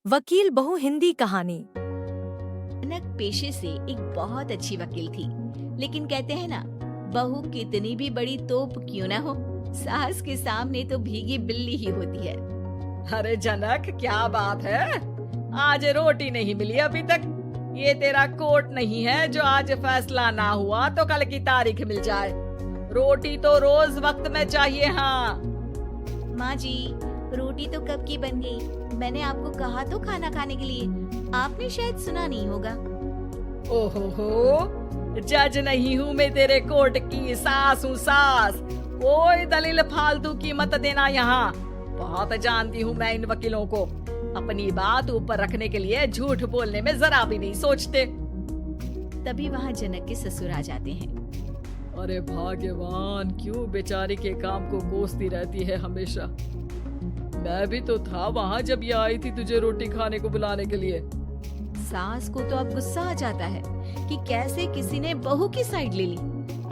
वकील बहू हिंदी कहानी। जनक पेशे से एक बहुत अच्छी वकील थी, लेकिन कहते हैं ना, बहू कितनी भी बड़ी तोप क्यों ना हो, सास के सामने तो भीगी बिल्ली ही होती है। अरे जनक, क्या बात है? आज रोटी नहीं मिली अभी तक। ये तेरा कोर्ट नहीं है जो आज फैसला ना हुआ तो कल की तारीख मिल जाए। रोटी तो रोज वक्त में चाहिए। हाँ माँ जी, रोटी तो कब की बन गई। मैंने आपको कहा तो खाना खाने के लिए, आपने शायद सुना नहीं होगा। ओहो, जज नहीं हूँ मैं तेरे कोर्ट की, सास हूँ सास। कोई दलील फालतू की मत देना यहाँ। बहुत जानती हूँ मैं इन वकीलों को, अपनी बात ऊपर रखने के लिए झूठ बोलने में जरा भी नहीं सोचते। तभी वहाँ जनक के ससुर आ जाते हैं। अरे भाग्यवान, क्यों बेचारी के काम को कोसती रहती है हमेशा। मैं भी तो था वहाँ जब ये आई थी तुझे रोटी खाने को बुलाने के लिए। सास को तो अब गुस्सा आ जाता है कि कैसे किसी ने बहू की साइड ले ली।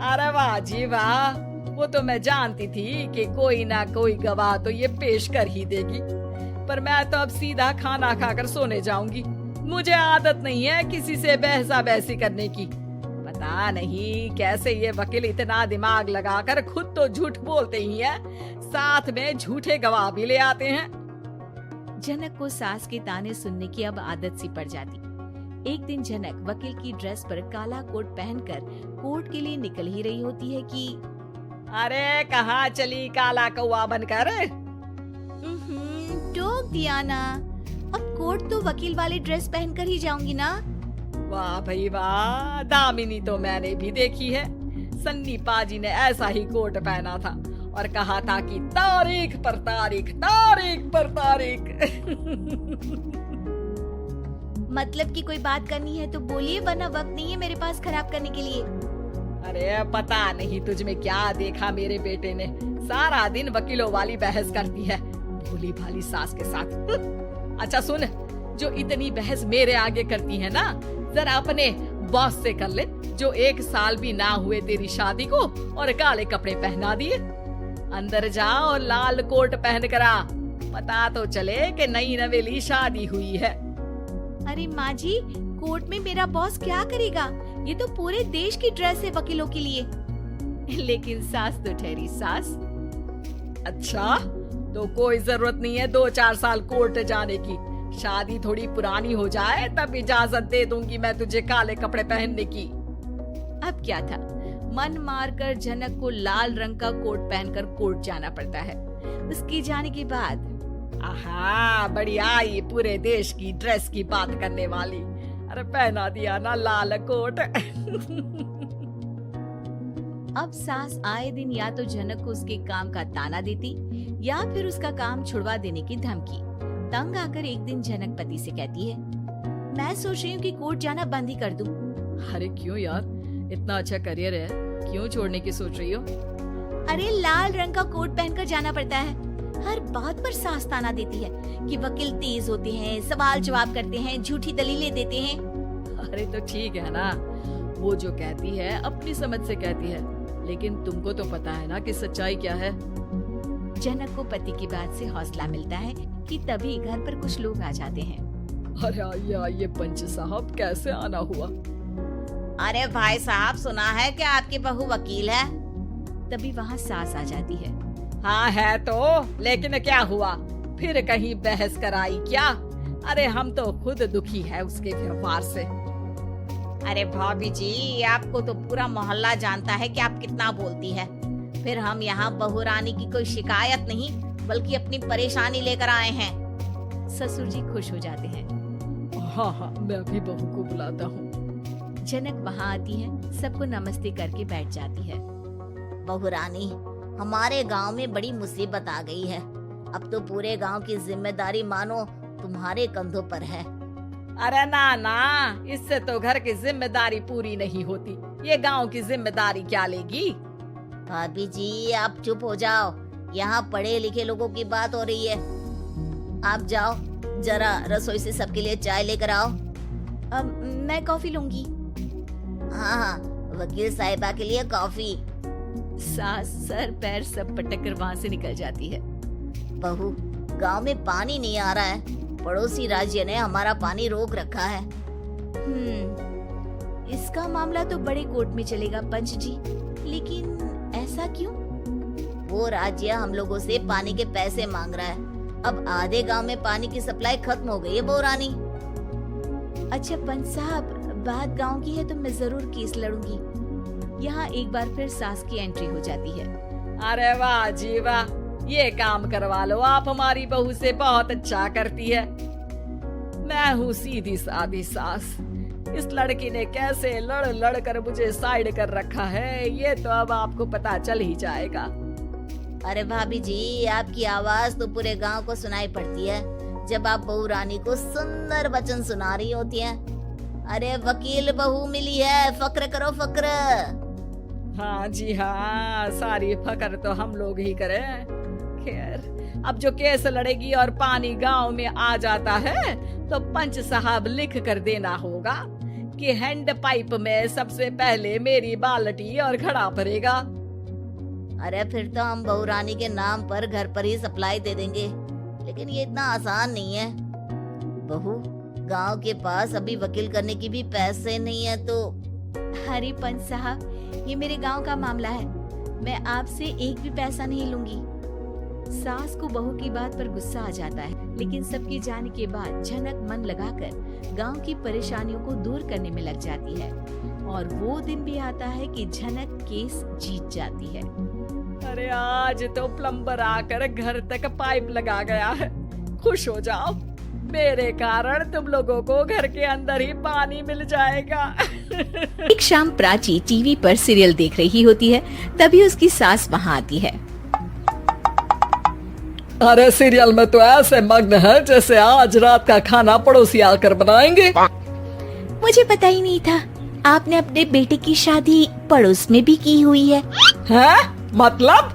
अरे वाह जी वाह, वो तो मैं जानती थी कि कोई ना कोई गवाह तो ये पेश कर ही देगी। पर मैं तो अब सीधा खाना खाकर सोने जाऊंगी। मुझे आदत नहीं है किसी से बहसा बहसी करने की। पता नहीं कैसे ये वकील इतना दिमाग लगाकर खुद तो झूठ बोलते ही हैं, साथ में झूठे गवाह भी ले आते हैं। जनक को सास के ताने सुनने की अब आदत सी पड़ जाती। एक दिन जनक वकील की ड्रेस पर काला कोट पहनकर कोर्ट के लिए निकल ही रही होती है कि अरे कहाँ चली काला कौवा बनकर? टोक दिया ना, अब कोर्ट तो वकील वाली ड्रेस पहनकर ही जाऊंगी ना। वाह भाई वाह, दामिनी तो मैंने भी देखी है। सन्नी पाजी ने ऐसा ही कोट पहना था और कहा था कि तारीख पर तारीख, तारीख पर तारीख। मतलब कि कोई बात करनी है तो बोलिए, वरना वक्त नहीं है मेरे पास खराब करने के लिए। अरे पता नहीं तुझ में क्या देखा मेरे बेटे ने, सारा दिन वकीलों वाली बहस करती है भोली भाली सास के साथ। अच्छा सुन, जो इतनी बहस मेरे आगे करती है ना, जरा अपने बॉस से कर ले, जो 1 साल भी ना हुए तेरी शादी को और काले कपड़े पहना दिए। अंदर जा और लाल कोट पहन कर आ, पता तो चले कि नई नवेली शादी हुई है। अरे माँ जी, कोर्ट में मेरा बॉस क्या करेगा? ये तो पूरे देश की ड्रेस है वकीलों के लिए। लेकिन सास तो ठहरी सास। अच्छा, तो कोई जरूरत नहीं है 2-4 साल कोर्ट जाने की। शादी थोड़ी पुरानी हो जाए तब इजाजत दे दूंगी मैं तुझे काले कपड़े पहनने की। अब क्या था, मन मारकर जनक को लाल रंग का कोट पहनकर कोर्ट जाना पड़ता है। उसके जाने के बाद आहा, बढ़िया, ये पूरे देश की ड्रेस की बात करने वाली। अरे पहना दिया ना लाल कोट। अब सास आए दिन या तो जनक को उसके काम का ताना देती या फिर उसका काम छुड़वा देने की धमकी। तंग आकर एक दिन जनक पति से कहती है, मैं सोच रही हूँ कि कोर्ट जाना बंद ही कर दूं। अरे क्यों यार, इतना अच्छा करियर है, क्यों छोड़ने की सोच रही हो? अरे लाल रंग का कोट पहनकर जाना पड़ता है। हर बात पर सास ताना देती है कि वकील तेज होते हैं, सवाल जवाब करते हैं, झूठी दलीलें देते हैं। अरे तो ठीक है ना, वो जो कहती है अपनी समझ से कहती है, लेकिन तुमको तो पता है ना कि सच्चाई क्या है। जनक को पति की बात से हौसला मिलता है कि तभी घर पर कुछ लोग आ जाते हैं। अरे आइए पंच साहब, कैसे आना हुआ? अरे भाई साहब, सुना है कि आपकी बहू वकील है। तभी वहाँ सास आ जाती है। हाँ है तो, लेकिन क्या हुआ? फिर कहीं बहस कराई क्या? अरे हम तो खुद दुखी है उसके व्यवहार से। अरे भाभी जी, आपको तो पूरा मोहल्ला जानता है कि आप कितना बोलती है। फिर हम यहाँ बहू रानी की कोई शिकायत नहीं, बल्कि अपनी परेशानी लेकर आए हैं। ससुर जी खुश हो जाते हैं। हाँ, मैं भी बहू को बुलाता हूँ। जनक वहाँ आती है, सबको नमस्ते करके बैठ जाती है। बहू रानी, हमारे गांव में बड़ी मुसीबत आ गई है। अब तो पूरे गांव की जिम्मेदारी मानो तुम्हारे कंधों पर है। अरे ना ना, इससे तो घर की जिम्मेदारी पूरी नहीं होती। ये गांव की जिम्मेदारी क्या लेगी? भाभी जी, आप चुप हो जाओ, यहाँ पढ़े लिखे लोगों की बात हो रही है। आप जाओ, जरा रसोई से सबके लिए चाय लेकर आओ। अब मैं कॉफी लूंगी। हाँ हाँ, वकील साहिबा के लिए कॉफी। सास सर पैर सब पटक कर वहाँ से निकल जाती है। बहू, गांव में पानी नहीं आ रहा है, पड़ोसी राज्य ने हमारा पानी रोक रखा है। इसका मामला तो बड़े कोर्ट में चलेगा पंच जी, लेकिन ऐसा क्यों? वो राज्य हम लोगों से पानी के पैसे मांग रहा है। अब आधे गांव में पानी की सप्लाई खत्म हो गई है बहुरानी। अच्छा पंच साहब, बात गांव की है तो मैं जरूर केस लड़ूंगी। यहाँ एक बार फिर सास की एंट्री हो जाती है। अरे वाह जी वाह, ये काम करवा लो, आप हमारी बहू से बहुत अच्छा करती है। मैं हूँ सीधी सादी सास। इस लड़की ने कैसे लड़ लड़ कर मुझे साइड कर रखा है, ये तो अब आपको पता चल ही जाएगा। अरे भाभी जी, आपकी आवाज तो पूरे गांव को सुनाई पड़ती है जब आप बहू रानी को सुंदर वचन सुना रही होती हैं। अरे वकील बहू मिली है, फक्र करो फक्र। हाँ जी हाँ, सारी फकर तो हम लोग ही करें। खैर, अब जो केस लड़ेगी और पानी गांव में आ जाता है तो पंच साहब लिख कर देना होगा कि हैंड पाइप में सबसे पहले मेरी बाल्टी और घड़ा भरेगा। अरे फिर तो हम बहू रानी के नाम पर घर पर ही सप्लाई दे देंगे, लेकिन ये इतना आसान नहीं है। बहू, गांव के पास अभी वकील करने की भी पैसे नहीं है तो। अरे पंच साहब, ये मेरे गांव का मामला है, मैं आपसे एक भी पैसा नहीं लूंगी। सास को बहू की बात पर गुस्सा आ जाता है, लेकिन सबके जाने के बाद झनक मन लगाकर गांव की परेशानियों को दूर करने में लग जाती है। और वो दिन भी आता है कि झनक केस जीत जाती है। अरे आज तो प्लम्बर आकर घर तक पाइप लगा गया है। खुश हो जाओ, मेरे कारण तुम लोगों को घर के अंदर ही पानी मिल जाएगा। एक शाम प्राची टीवी पर सीरियल देख रही होती है, तभी उसकी सास वहाँ आती है। अरे सीरियल में तो ऐसे मग्न है जैसे आज रात का खाना पड़ोसी आकर बनाएंगे। मुझे पता ही नहीं था आपने अपने बेटे की शादी पड़ोस में भी की हुई है। हैं? मतलब?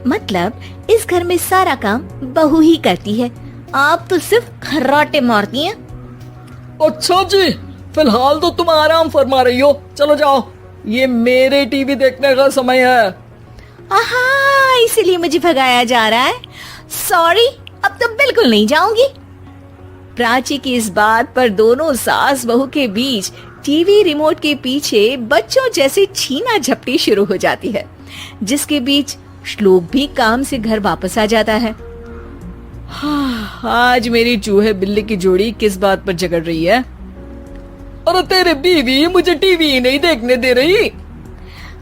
मतलब इस घर में सारा काम बहू ही करती है, आप तो सिर्फ खर्राटे मारती हैं। अच्छा जी, फिलहाल तो तुम आराम फरमा रही हो, चलो जाओ, ये मेरे टीवी देखने का समय है। आहा, इसीलिए मुझे भगाया जा रहा है। सॉरी, अब तो बिल्कुल नहीं जाऊंगी। प्राची की इस बात पर दोनों सास बहू के बीच टीवी रिमोट के पीछे बच्चों जैसे छीना झपटी शुरू हो जाती है, जिसके बीच श्लोक भी काम से घर वापस आ जाता है। आज मेरी चूहे बिल्ली की जोड़ी किस बात पर झगड़ रही है? अरे तेरे बीवी मुझे टीवी ही नहीं देखने दे रही।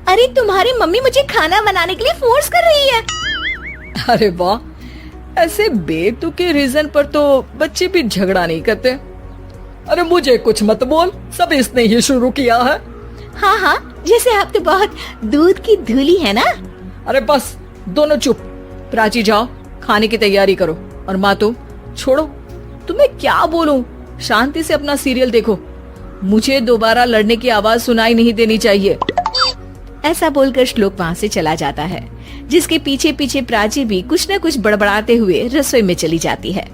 अरे तुम्हारी मम्मी मुझे खाना बनाने के लिए फोर्स कर रही है। अरे वाह, ऐसे बेतुके रीजन पर तो बच्चे भी झगड़ा नहीं करते। अरे मुझे कुछ मत बोल, सब इसने ही शुरू किया है। हाँ हाँ, जैसे आप तो बहुत दूध की धूली है ना। अरे बस, दोनों चुप। प्राची जाओ, खाने की तैयारी करो। और माँ तुम छोड़ो, तुम्हें क्या बोलूं, शांति से अपना सीरियल देखो, मुझे दोबारा लड़ने की आवाज सुनाई नहीं देनी चाहिए। ऐसा बोलकर श्लोक वहाँ से चला जाता है, जिसके पीछे पीछे प्राची भी कुछ न कुछ बड़बड़ाते हुए रसोई में चली जाती है।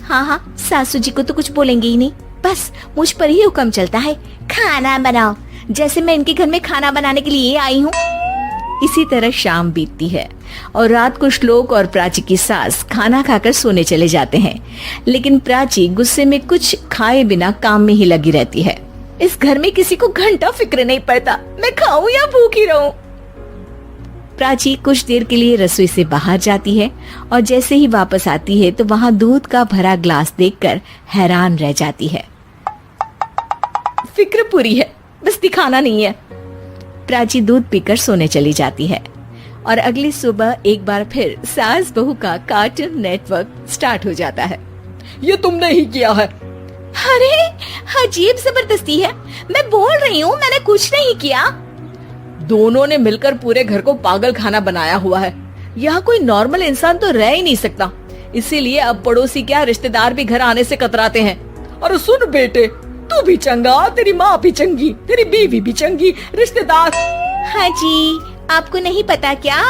हाँ हाँ, सासू जी को तो कुछ बोलेंगे ही नहीं, बस मुझ पर ही हुक्म चलता है, खाना बनाओ, जैसे मैं इनके घर में खाना बनाने के लिए आई हूँ। इसी तरह शाम बीतती है और रात को श्लोक और प्राची की सास खाना खाकर सोने चले जाते हैं, लेकिन प्राची गुस्से में कुछ खाए बिना काम में ही लगी रहती है। इस घर में किसी को घंटा फिक्र नहीं पड़ता, मैं खाऊं या भूखी रहूं। प्राची कुछ देर के लिए रसोई से बाहर जाती है और जैसे ही वापस आती है तो वहाँ दूध का भरा ग्लास देखकर हैरान रह जाती है। फिक्र पूरी है, बस दिखाना नहीं है। प्राची दूध पीकर सोने चली जाती है और अगली सुबह एक बार फिर सास बहू का कार्टून नेटवर्क स्टार्ट हो जाता है। ये तुमने ही किया है। अरे अजीब जबरदस्ती है, मैं बोल रही हूँ मैंने कुछ नहीं किया। दोनों ने मिलकर पूरे घर को पागल खाना बनाया हुआ है। यहाँ कोई नॉर्मल इंसान तो रह ही नहीं सकता, इसीलिए अब पड़ोसी क्या रिश्तेदार भी घर आने से कतराते हैं। और सुन बेटे, तू भी चंगा, तेरी माँ भी चंगी, तेरी बीवी भी चंगी, रिश्तेदार। हाँ जी, आपको नहीं पता क्या,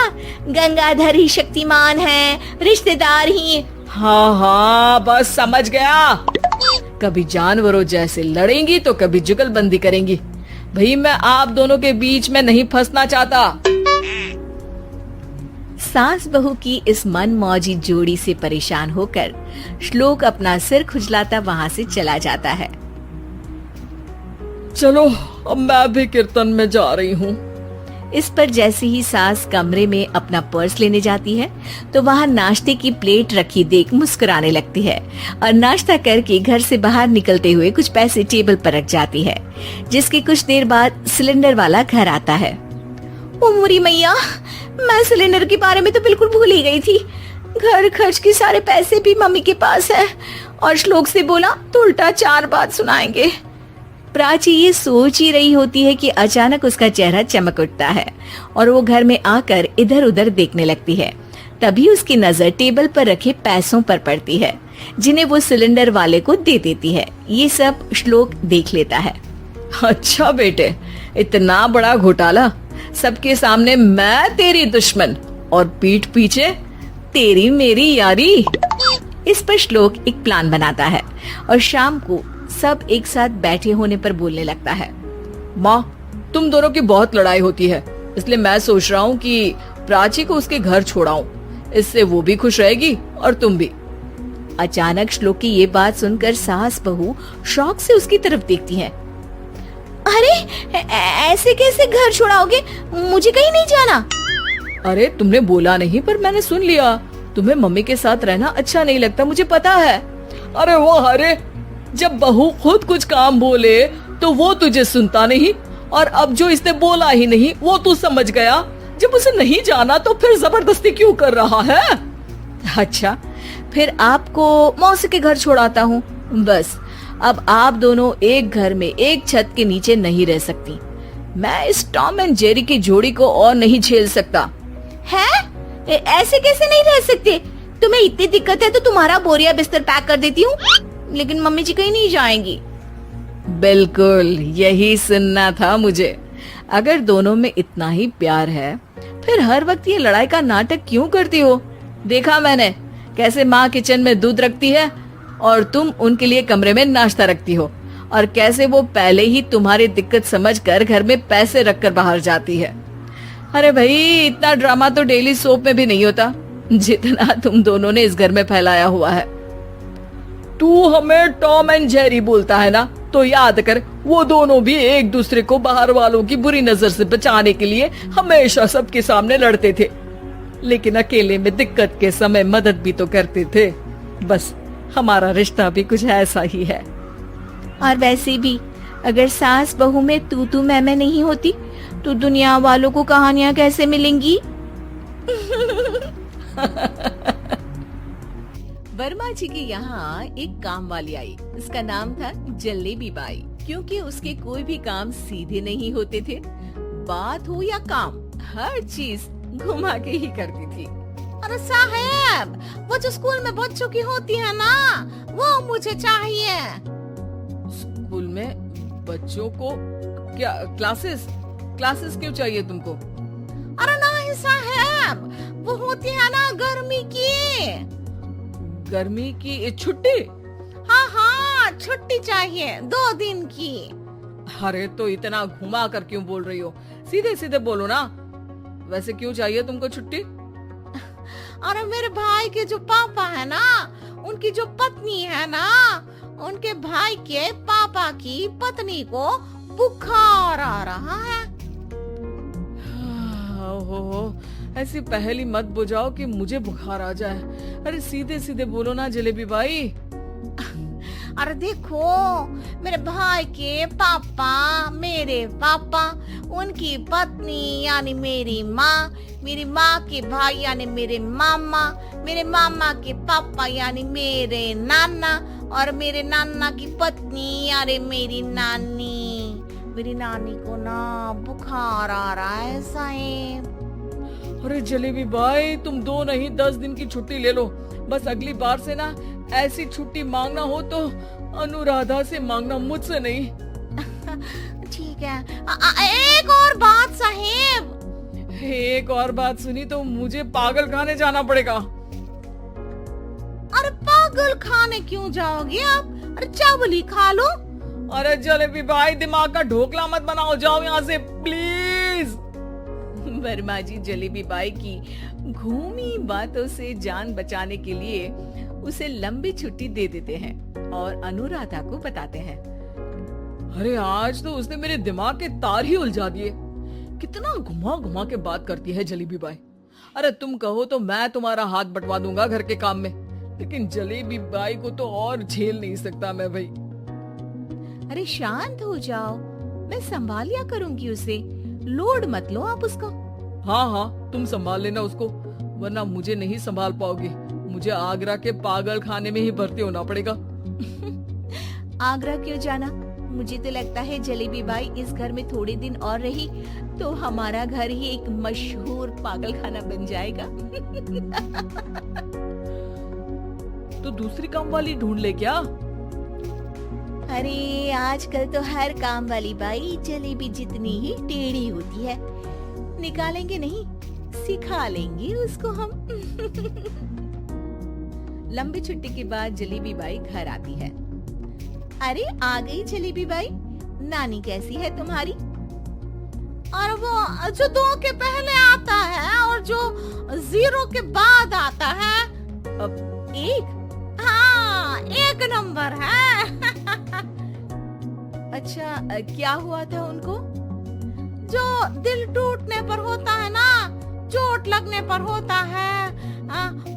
गंगाधर ही शक्तिमान है, रिश्तेदार ही। हाँ हाँ, बस समझ गया। कभी जानवरों जैसे लड़ेंगी तो कभी जुगलबंदी करेंगी। भाई मैं आप दोनों के बीच में नहीं फंसना चाहता। सास बहू की इस मनमौजी जोड़ी से परेशान होकर श्लोक अपना सिर खुजलाता वहाँ से चला जाता है। चलो अब मैं भी कीर्तन में जा रही हूँ। इस पर जैसे ही सास कमरे में अपना पर्स लेने जाती है तो वहाँ नाश्ते की प्लेट रखी देख मुस्कुराने लगती है और नाश्ता करके घर से बाहर निकलते हुए कुछ पैसे टेबल पर रख जाती है, जिसके कुछ देर बाद सिलेंडर वाला घर आता है। ओ मुरी मैया, मैं सिलेंडर के बारे में तो बिल्कुल भूल ही गई थी। घर खर्च के सारे पैसे भी मम्मी के पास है और श्लोक से बोला तो उल्टा 4 बात सुनाएंगे। प्राची ये सोच ही रही होती है कि अचानक उसका चेहरा चमक उठता है और वो घर में आकर इधर उधर देखने लगती है। तभी उसकी नजर टेबल पर रखे पैसों पर पड़ती है, जिन्हें वो सिलेंडर वाले को दे देती है। ये सब श्लोक देख लेता है। अच्छा बेटे, इतना बड़ा घोटाला, सबके सामने मैं तेरी दुश्मन और पीठ पीछे तेरी मेरी यारी। इस पर श्लोक एक प्लान बनाता है और शाम को सब एक साथ बैठे होने पर बोलने लगता है। माँ, तुम दोनों की बहुत लड़ाई होती है, इसलिए मैं सोच रहा हूँ कि प्राची को उसके घर छोड़ाऊं। इससे वो भी खुश रहेगी और तुम भी। अचानक श्लोक की ये बात सुनकर सास बहू शौक से उसकी तरफ देखती हैं। अरे ऐसे कैसे घर छोड़ाओगे? मुझे कहीं नहीं जाना। अरे तुमने बोला नहीं पर मैंने सुन लिया। तुम्हें मम्मी के साथ रहना अच्छा नहीं लगता, मुझे पता है। अरे वो अरे, जब बहू खुद कुछ काम बोले तो वो तुझे सुनता नहीं, और अब जो इसने बोला ही नहीं वो तू समझ गया। जब उसे नहीं जाना तो फिर जबरदस्ती क्यों कर रहा है? अच्छा, फिर आपको मौसी के घर छोड़ाता हूँ। बस अब आप दोनों एक घर में एक छत के नीचे नहीं रह सकती। मैं इस टॉम एंड जेरी की जोड़ी को और नहीं झेल सकता। है? ऐसे कैसे नहीं रह सकते? तुम्हें इतनी दिक्कत है तो तुम्हारा बोरिया बिस्तर पैक कर देती हूँ, लेकिन मम्मी जी कहीं नहीं जाएंगी। बिल्कुल यही सुनना था मुझे। अगर दोनों में इतना ही प्यार है फिर हर वक्त ये लड़ाई का नाटक क्यों करती हो? देखा मैंने कैसे माँ किचन में दूध रखती है और तुम उनके लिए कमरे में नाश्ता रखती हो, और कैसे वो पहले ही तुम्हारी दिक्कत समझकर घर में पैसे रखकर बाहर जाती है। अरे भाई, इतना ड्रामा तो डेली सोप में भी नहीं होता जितना तुम दोनों ने इस घर में फैलाया हुआ है। तू हमें टॉम एंड जेरी बोलता है ना, तो याद कर वो दोनों भी एक दूसरे को बाहर वालों की बुरी नजर से बचाने के लिए हमेशा सबके सामने लड़ते थे, लेकिन अकेले में दिक्कत के समय मदद भी तो करते थे। बस हमारा रिश्ता भी कुछ ऐसा ही है। और वैसे भी अगर सास बहू में तू मैं नहीं होती तो दुनिया वालों को कहानियाँ कैसे मिलेंगी? वर्मा जी के यहाँ एक काम वाली आई। उसका नाम था जलेबी बाई। क्योंकि उसके कोई भी काम सीधे नहीं होते थे, बात हो या काम, हर चीज घुमा के ही करती थी। अरे साहब, वो जो स्कूल में बच्चों की होती है ना, वो मुझे चाहिए। स्कूल में बच्चों को क्या क्लासेस क्यों चाहिए तुमको? अरे नहीं साहब, वो होती है ना गर्मी की छुट्टी। हाँ, छुट्टी चाहिए 2 दिन की। अरे तो इतना घुमा कर क्यों बोल रही हो? सीधे सीधे बोलो ना। वैसे क्यों चाहिए तुमको छुट्टी? अरे मेरे भाई के जो पापा है ना, उनकी जो पत्नी है ना, उनके भाई के पापा की पत्नी को बुखार आ रहा है। ओहो, ऐसी पहेली मत बुझाओ कि मुझे बुखार आ जाए। अरे सीधे सीधे बोलो ना जलेबी भाई। अरे देखो, मेरे भाई के पापा, मेरे पापा, उनकी पत्नी यानी मेरी माँ के भाई यानी मेरे मामा के पापा यानी मेरे नाना, और मेरे नाना की पत्नी यानी मेरी नानी को ना बुखार आ रहा है साहब। अरे जलेबी भाई, तुम 2 नहीं 10 दिन की छुट्टी ले लो। बस अगली बार से ना ऐसी छुट्टी मांगना हो तो अनुराधा से मांगना, मुझसे नहीं। ठीक है। एक और बात साहेब। एक और बात सुनी तो मुझे पागल खाने जाना पड़ेगा। अरे पागल खाने क्यों जाओगे आप? अरे चावल ही खा लो। अरे जलेबी भाई, दिमाग का ढोकला मत बनाओ, जाओ यहाँ से प्लीज। वर्मा जी जलेबी बाई की घूमी बातों से जान बचाने के लिए उसे लंबी छुट्टी दे देते हैं और अनुराधा को बताते हैं। अरे आज तो उसने मेरे दिमाग के तार ही उलझा दिए। कितना घुमा घुमा के बात करती है जलेबी बाई। अरे तुम कहो तो मैं तुम्हारा हाथ बंटवा दूंगा घर के काम में, लेकिन जलेबी बाई को तो और झेल नहीं सकता मैं भाई। अरे शांत हो जाओ, मैं संभाल लिया करूंगी उसे, लोड मत लो आप उसका। हाँ हाँ, तुम संभाल लेना उसको, वरना मुझे नहीं संभाल पाओगे। मुझे आगरा के पागल खाने में ही भर्ती होना पड़ेगा। आगरा क्यों जाना? मुझे तो लगता है जलेबी बाई इस घर में थोड़े दिन और रही तो हमारा घर ही एक मशहूर पागल खाना बन जाएगा। तो दूसरी काम वाली ढूंढ ले क्या? अरे आजकल तो हर काम वाली बाई जलेबी जितनी ही टेढ़ी होती है। निकालेंगे नहीं, सिखा लेंगे उसको हम। लंबी छुट्टी के बाद जलेबी बाई घर आती है। अरे आ गई जलेबी बाई, नानी कैसी है तुम्हारी? और वो जो 2 के पहले आता है और जो 0 के बाद आता है, अब एक? हाँ 1 नंबर है। अच्छा, क्या हुआ था उनको? जो दिल टूटने पर होता है ना, चोट लगने पर होता है,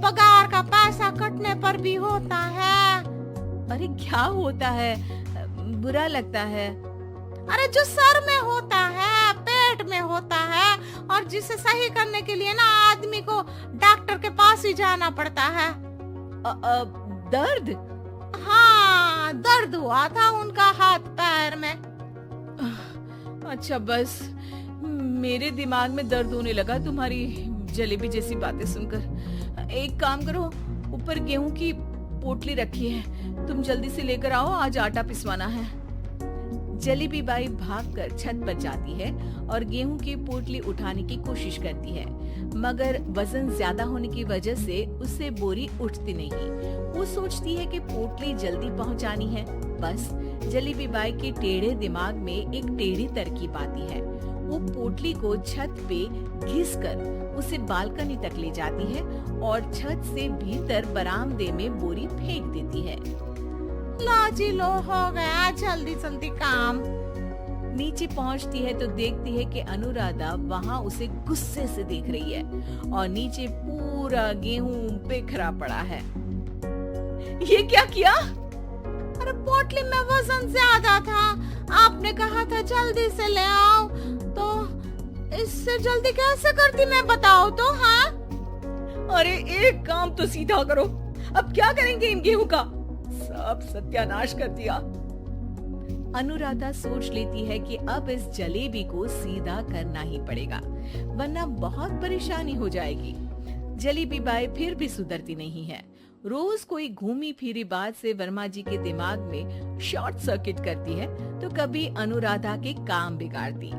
पगार का पैसा कटने पर भी होता है। अरे क्या होता है? बुरा लगता है? अरे जो सर में होता है, पेट में होता है, और जिसे सही करने के लिए ना आदमी को डॉक्टर के पास ही जाना पड़ता है। दर्द? हाँ, दर्द हुआ था उनका हाथ पैर में। अच्छा बस, मेरे दिमाग में दर्द होने लगा तुम्हारी जलेबी जैसी बातें सुनकर। एक काम करो, ऊपर गेहूं की पोटली रखी है, तुम जल्दी से लेकर आओ, आज आटा पिसवाना है। जलेबी बाई भागकर छत पर जाती है और गेहूं की पोटली उठाने की कोशिश करती है, मगर वजन ज्यादा होने की वजह से उससे बोरी उठती नहीं। वो सोचती है कि पोटली जल्दी पहुंचानी है। बस जलेबी बाई के टेढ़े दिमाग में एक टेढ़ी तरकीब आती है। वो पोटली को छत पे घिसकर उसे बालकनी तक ले जाती है और छत से भीतर बरामदे में बोरी फेंक देती है। लाजी लो, हो गया जल्दी जल्दी काम। नीचे पहुंचती है तो देखती है कि अनुराधा वहां उसे गुस्से से देख रही है और नीचे पूरा गेहूं बिखरा पड़ा है। ये क्या किया? अरे पोटली में वजन ज्यादा था, आपने कहा था जल्दी से ले आओ, तो इससे जल्दी कैसे करती मैं बताओ तो। हाँ अरे एक काम तो सीधा करो, अब क्या करेंगे इन गेहूं का? सब सत्यानाश कर दिया। अनुराधा सोच लेती है कि अब इस जलेबी को सीधा करना ही पड़ेगा, वरना बहुत परेशानी हो जाएगी। जलेबी बाई फिर भी सुधरती नहीं है। रोज कोई घूमी फिरी बात से वर्मा जी के दिमाग में शॉर्ट सर्किट करती है तो कभी अनुराधा के काम बिगाड़ती।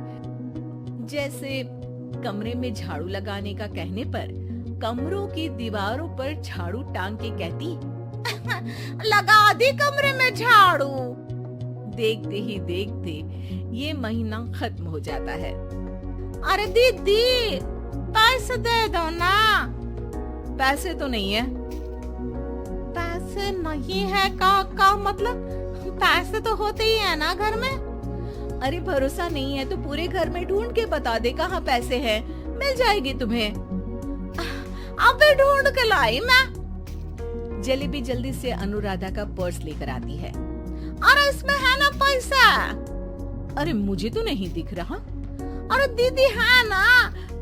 जैसे कमरे में झाड़ू लगाने का कहने पर कमरों की दीवारों पर झाड़ू टांग के कहती, लगा दी कमरे में झाड़ू। देखते ही देखते ये महीना खत्म हो जाता है। अरे दीदी पैसे दे दो ना। पैसे तो नहीं है। पैसे नहीं है का मतलब? पैसे तो होते ही है ना घर में। अरे भरोसा नहीं है तो पूरे घर में ढूंढ के बता दे कहाँ पैसे हैं, मिल जाएगी तुम्हें। अबे ढूंढ के लाई मैं। जलेबी जल्दी से अनुराधा का पर्स लेकर आती है। अरे इसमें है ना पैसा? अरे मुझे तो नहीं दिख रहा। अरे दीदी है ना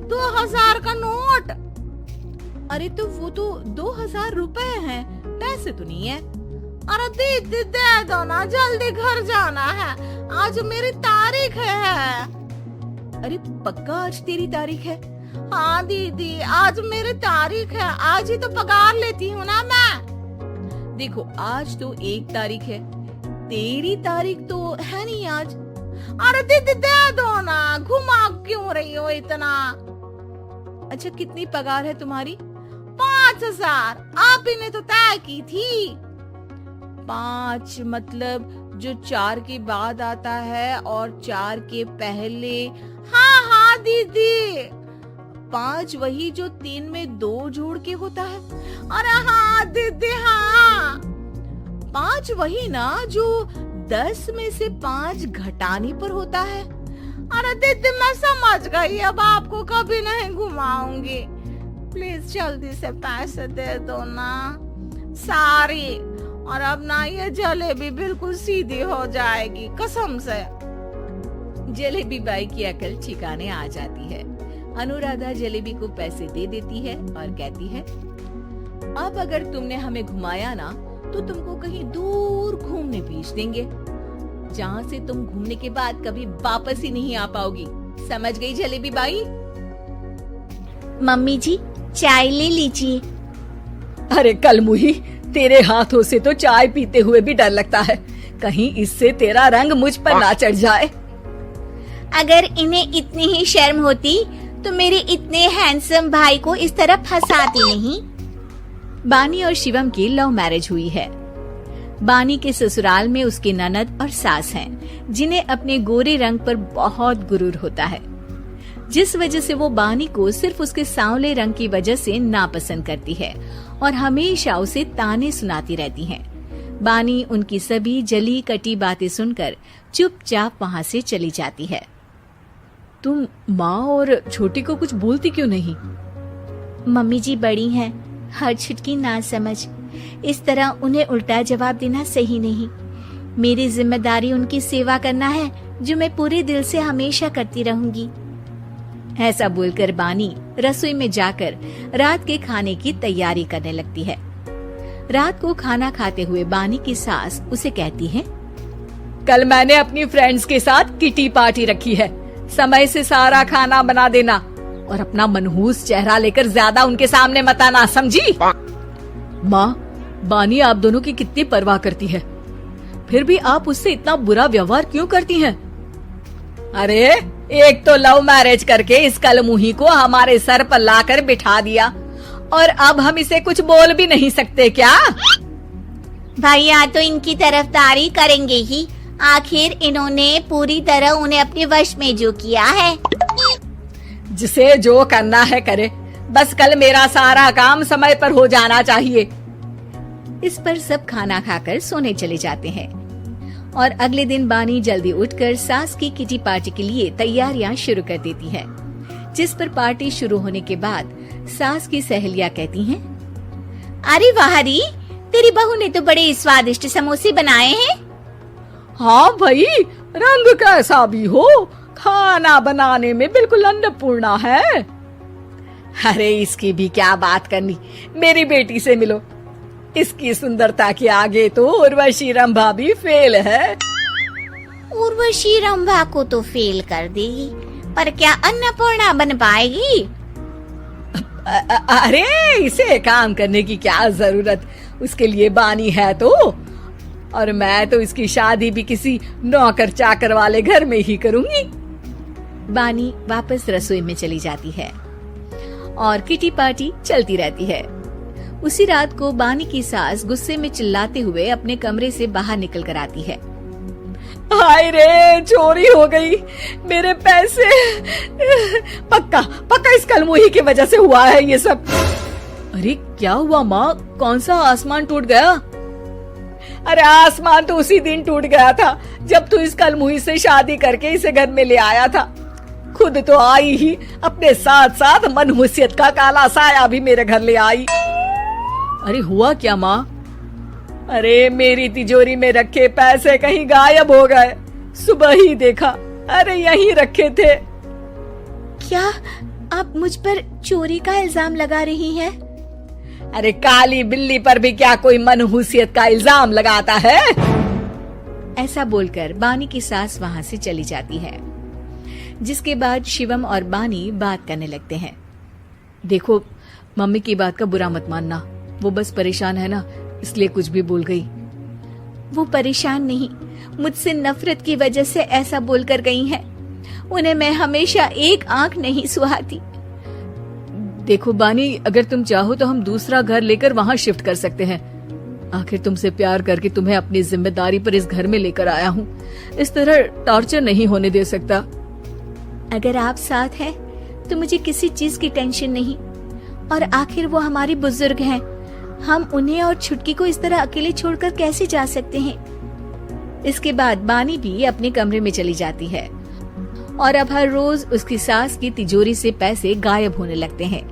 2000 का नोट। अरे तो वो तो 2000 रुपए हैं, पैसे तो नहीं है। अरे दीदी दे दो ना, जल्दी घर जाना है, आज मेरी तारीख है। अरे पक्का आज तेरी तारीख है? हाँ दीदी आज मेरी तारीख है, आज ही तो पगार लेती हूँ ना मैं। देखो आज तो 1 तारीख है, तेरी तारीख तो है नहीं आज। अरे दीदी दे दो ना, घुमा क्यों रही हो इतना? अच्छा कितनी पगार है तुम्हारी? 5000, आप ही ने तो तय की थी। 5 मतलब जो 4 के बाद आता है और 4 के पहले। हाँ हाँ दीदी, 5 वही जो 3 में 2 जोड़ के होता है? अरे हाँ दीदी हाँ, 5 वही ना जो 10 में से 5 घटाने पर होता है। अरे दीदी मैं समझ गई, अब आपको कभी नहीं घुमाऊंगी। प्लीज जल्दी से पैसे दे दो ना, सारी। और अब ना ये जलेबी बिल्कुल सीधी हो जाएगी कसम से। जलेबी बाई की अकल ठिकाने आ जाती है। अनुराधा जलेबी को पैसे दे देती है और कहती है, अब अगर तुमने हमें घुमाया ना तो तुमको कहीं दूर घूमने भेज देंगे, जहाँ से तुम घूमने के बाद कभी वापस ही नहीं आ पाओगी। समझ गई जलेबी बाई? मम्मी जी चाय ले लीजिए। अरे कलमुही, तेरे हाथों से तो चाय पीते हुए भी डर लगता है, कहीं इससे तेरा रंग मुझ पर ना चढ़ जाए। अगर इन्हें इतनी ही शर्म होती तो मेरे इतने हैंडसम भाई को इस तरह फंसाती नहीं। बानी और शिवम की लव मैरिज हुई है। बानी के ससुराल में उसकी ननद और सास हैं, जिन्हें अपने गोरे रंग पर बहुत गुरूर होता है, जिस वजह से वो बानी को सिर्फ उसके सांवले रंग की वजह से नापसंद करती है और हमेशा उसे ताने सुनाती रहती हैं। बानी उनकी सभी जली कटी बातें सुनकर चुपचाप वहाँ से चली जाती है। तुम माँ और छोटी को कुछ बोलती क्यों नहीं? मम्मी जी बड़ी हैं, हर छुटकी ना समझ, इस तरह उन्हें उल्टा जवाब देना सही नहीं। मेरी जिम्मेदारी उनकी सेवा करना है, जो मैं पूरे दिल से हमेशा करती रहूंगी। ऐसा बोलकर बानी रसोई में जाकर रात के खाने की तैयारी करने लगती है। रात को खाना खाते हुए बानी की सास उसे कहती है, कल मैंने अपनी फ्रेंड्स के साथ किटी पार्टी रखी है, समय से सारा खाना बना देना और अपना मनहूस चेहरा लेकर ज्यादा उनके सामने मत आना, समझी? माँ, बानी आप दोनों की कितनी परवाह करती है, फिर भी आप उससे इतना बुरा व्यवहार क्यों करती हैं? अरे एक तो लव मैरिज करके इस कलमुही को हमारे सर पर लाकर बिठा दिया और अब हम इसे कुछ बोल भी नहीं सकते क्या? भैया तो इनकी तरफदारी करेंगे ही, आखिर इन्होंने पूरी तरह उन्हें अपने वश में जो किया है। जिसे जो करना है करे, बस कल मेरा सारा काम समय पर हो जाना चाहिए। इस पर सब खाना खाकर सोने चले जाते हैं और अगले दिन बानी जल्दी उठकर सास की किटी पार्टी के लिए तैयारियां शुरू कर देती है, जिस पर पार्टी शुरू होने के बाद सास की सहेलियां कहती हैं, अरे वाह री, तेरी बहू ने तो बड़े स्वादिष्ट समोसे बनाए हैं। हाँ भाई, रंग कैसा भी हो, खाना बनाने में बिल्कुल अन्नपूर्णा है। अरे इसकी भी क्या बात करनी, मेरी बेटी से मिलो, इसकी सुंदरता के आगे तो उर्वशी रंभा भी फेल है। उर्वशी रंभा को तो फेल कर देगी, पर क्या अन्नपूर्णा बन पाएगी? अरे इसे काम करने की क्या जरूरत, उसके लिए बानी है तो, और मैं तो इसकी शादी भी किसी नौकर चाकर वाले घर में ही करूंगी। बानी वापस रसोई में चली जाती है और किटी पार्टी चलती रहती है। उसी रात को बानी की सास गुस्से में चिल्लाते हुए अपने कमरे से बाहर निकल कर आती है। हाय रे, चोरी हो गई मेरे पैसे, पक्का पक्का इस कलमुही की वजह से हुआ है ये सब। अरे क्या हुआ माँ, कौन सा आसमान टूट गया? अरे आसमान तो उसी दिन टूट गया था जब तू इस कलमुही से शादी करके इसे घर में ले आया था। खुद तो आई ही, अपने साथ साथ मनहूसियत का काला साया भी मेरे घर ले आई। अरे हुआ क्या माँ? अरे मेरी तिजोरी में रखे पैसे कहीं गायब हो गए, सुबह ही देखा, अरे यहीं रखे थे। क्या आप मुझ पर चोरी का इल्जाम लगा रही हैं? अरे काली बिल्ली पर भी क्या कोई मनहूसियत का इल्जाम लगाता है? ऐसा बोलकर बानी की सास वहाँ से चली जाती है, जिसके बाद शिवम और बानी बात करने लगते हैं। देखो मम्मी की बात का बुरा मत मानना, वो बस परेशान है ना, इसलिए कुछ भी बोल गई। वो परेशान नहीं, मुझसे नफरत की वजह से ऐसा बोलकर गई हैं। उन्हें मैं हमेशा एक आंख नहीं सुहाती। देखो बानी, अगर तुम चाहो तो हम दूसरा घर लेकर वहाँ शिफ्ट कर सकते हैं। आखिर तुमसे प्यार करके तुम्हें अपनी जिम्मेदारी पर इस घर में लेकर आया हूँ, इस तरह टॉर्चर नहीं होने दे सकता। अगर आप साथ हैं तो मुझे किसी चीज की टेंशन नहीं। और आखिर वो हमारे बुजुर्ग हैं, हम उन्हें और छुटकी को इस तरह अकेले छोड़कर कैसे जा सकते हैं। इसके बाद बानी भी अपने कमरे में चली जाती है और अब हर रोज उसकी सास की तिजोरी से पैसे गायब होने लगते हैं।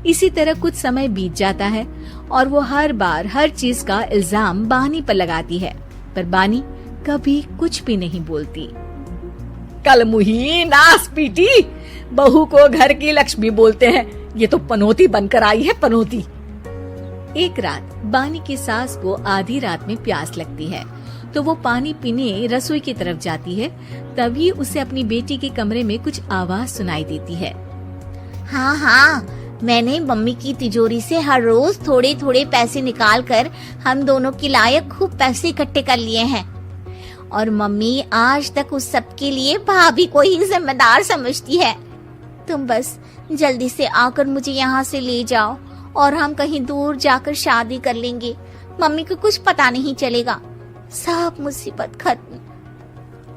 इसी तरह कुछ समय बीत जाता है और वो हर बार हर चीज का इल्जाम बानी पर लगाती है, पर बानी कभी कुछ भी नहीं बोलती। कल मुही नास पीटी, बहू को घर की लक्ष्मी बोलते हैं, ये तो पनौती बनकर आई है, पनौती। एक रात बानी की सास को आधी रात में प्यास लगती है तो वो पानी पीने रसोई की तरफ जाती है। तभी उसे अपनी बेटी के कमरे में कुछ आवाज सुनाई देती है। हाँ हाँ, मैंने मम्मी की तिजोरी से हर रोज थोड़े थोड़े पैसे निकाल कर हम दोनों के लायक खूब पैसे इकट्ठे कर लिए हैं, और मम्मी आज तक उस सब के लिए भाभी को ही जिम्मेदार समझती है। तुम बस जल्दी से आकर मुझे यहाँ से ले जाओ और हम कहीं दूर जाकर शादी कर लेंगे। मम्मी को कुछ पता नहीं चलेगा, सब मुसीबत खत्म।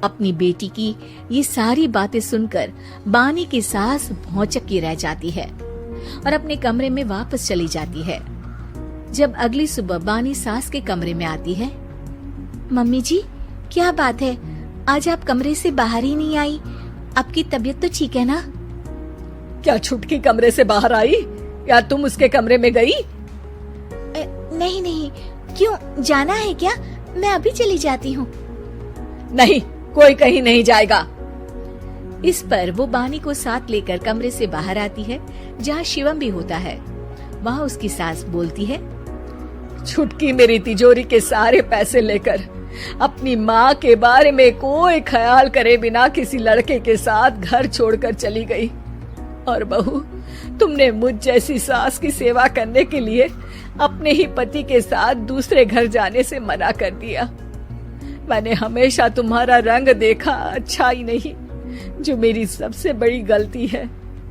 अपनी बेटी की ये सारी बातें सुनकर बानी की सास भौचक्की रह जाती है और अपने कमरे में वापस चली जाती है। जब अगली सुबह बानी सास के कमरे में आती है, मम्मी जी क्या बात है, आज आप कमरे से बाहर ही नहीं आई, आपकी तबीयत तो ठीक है ना? क्या छुटकी कमरे से बाहर आई या तुम उसके कमरे में गई? नहीं नहीं, क्यों, जाना है क्या? मैं अभी चली जाती हूँ। नहीं, कोई कहीं नहीं जाएगा। इस पर वो बानी को साथ लेकर कमरे से बाहर आती है जहाँ शिवम भी होता है। वहाँ उसकी सास बोलती है, छुटकी मेरी तिजोरी के सारे पैसे लेकर अपनी माँ के बारे में कोई ख्याल करे बिना किसी लड़के के साथ घर छोड़कर चली गई। और बहू, तुमने मुझ जैसी सास की सेवा करने के लिए अपने ही पति के साथ दूसरे घर जाने से मना कर दिया। मैंने हमेशा तुम्हारा रंग देखा अच्छा ही नहीं, जो मेरी सबसे बड़ी गलती है।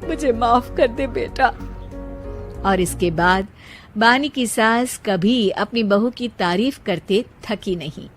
मुझे माफ कर दे बेटा। और इसके बाद बानी की सास कभी अपनी बहू की तारीफ करते थकी नहीं।